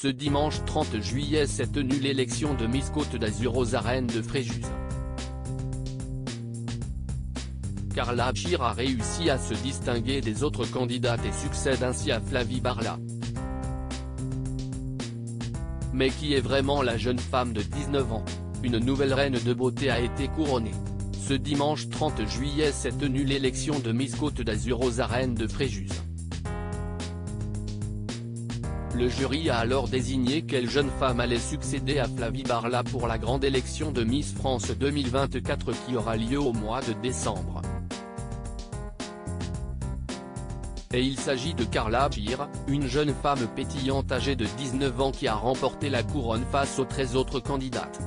Ce dimanche 30 juillet s'est tenue l'élection de Miss Côte d'Azur aux arènes de Fréjus. Carla Bachir a réussi à se distinguer des autres candidates et succède ainsi à Flavie Barla. Mais qui est vraiment la jeune femme de 19 ans? Une nouvelle reine de beauté a été couronnée. Ce dimanche 30 juillet s'est tenue l'élection de Miss Côte d'Azur aux arènes de Fréjus. Le jury a alors désigné quelle jeune femme allait succéder à Flavie Barla pour la grande élection de Miss France 2024 qui aura lieu au mois de décembre. Et il s'agit de Carla Bachir, une jeune femme pétillante âgée de 19 ans qui a remporté la couronne face aux 13 autres candidates.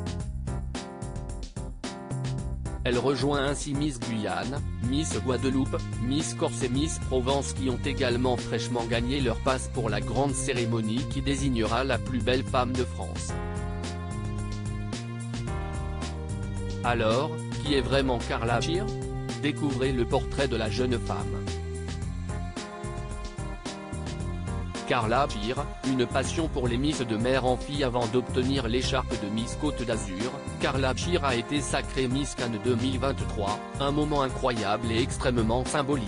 Elle rejoint ainsi Miss Guyane, Miss Guadeloupe, Miss Corse et Miss Provence qui ont également fraîchement gagné leur passe pour la grande cérémonie qui désignera la plus belle femme de France. Alors, qui est vraiment Carla Bachir? Découvrez le portrait de la jeune femme. Carla Bachir, une passion pour les Miss de mère en fille avant d'obtenir l'écharpe de Miss Côte d'Azur, Carla Bachir a été sacrée Miss Cannes 2023, un moment incroyable et extrêmement symbolique.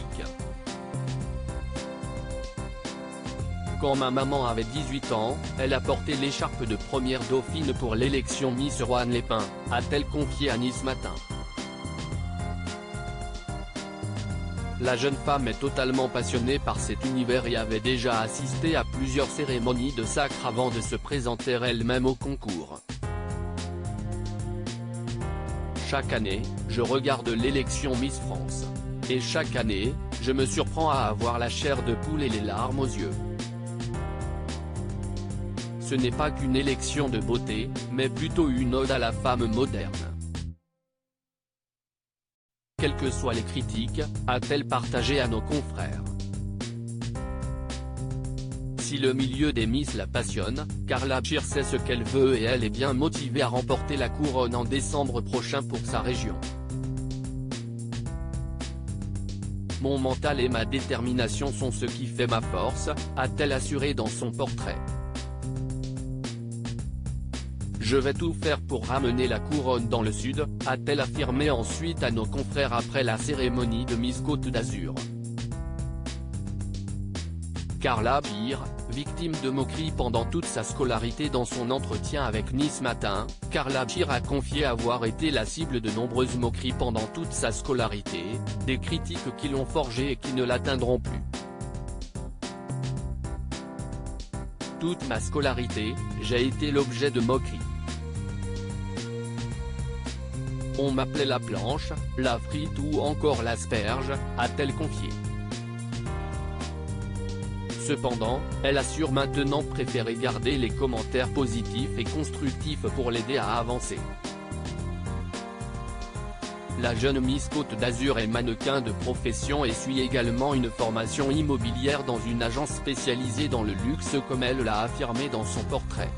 Quand ma maman avait 18 ans, elle a porté l'écharpe de première dauphine pour l'élection Miss Roanne Lépin, a-t-elle confié à Nice Matin. La jeune femme est totalement passionnée par cet univers et avait déjà assisté à plusieurs cérémonies de sacre avant de se présenter elle-même au concours. Chaque année, je regarde l'élection Miss France. Et chaque année, je me surprends à avoir la chair de poule et les larmes aux yeux. Ce n'est pas qu'une élection de beauté, mais plutôt une ode à la femme moderne. Quelles que soient les critiques, a-t-elle partagé à nos confrères. Si le milieu des Miss la passionne, Carla Bachir sait ce qu'elle veut et elle est bien motivée à remporter la couronne en décembre prochain pour sa région. Mon mental et ma détermination sont ce qui fait ma force, a-t-elle assuré dans son portrait. Je vais tout faire pour ramener la couronne dans le sud, a-t-elle affirmé ensuite à nos confrères après la cérémonie de Miss Côte d'Azur. Carla Bachir, victime de moqueries pendant toute sa scolarité. Dans son entretien avec Nice Matin, Carla Bachir a confié avoir été la cible de nombreuses moqueries pendant toute sa scolarité, des critiques qui l'ont forgée et qui ne l'atteindront plus. Toute ma scolarité, j'ai été l'objet de moqueries. On m'appelait la planche, la frite ou encore l'asperge, a-t-elle confié. Cependant, elle assure maintenant préférer garder les commentaires positifs et constructifs pour l'aider à avancer. La jeune Miss Côte d'Azur est mannequin de profession et suit également une formation immobilière dans une agence spécialisée dans le luxe comme elle l'a affirmé dans son portrait.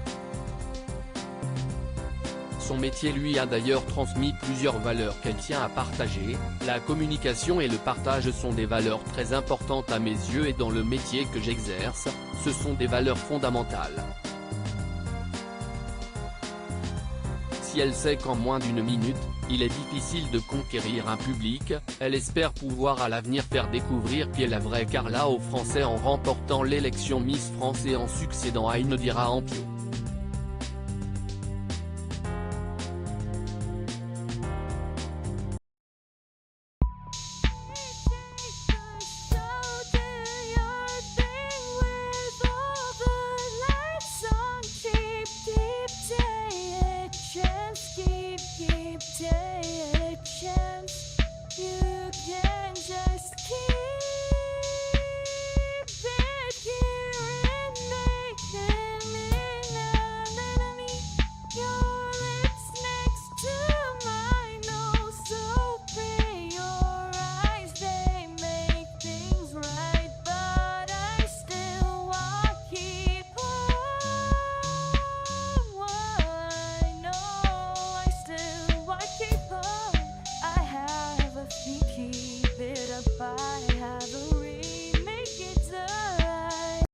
Son métier lui a d'ailleurs transmis plusieurs valeurs qu'elle tient à partager, la communication et le partage sont des valeurs très importantes à mes yeux et dans le métier que j'exerce, ce sont des valeurs fondamentales. Si elle sait qu'en moins d'une minute, il est difficile de conquérir un public, elle espère pouvoir à l'avenir faire découvrir qui est la vraie Carla aux Français en remportant l'élection Miss France et en succédant à Indira Ampio.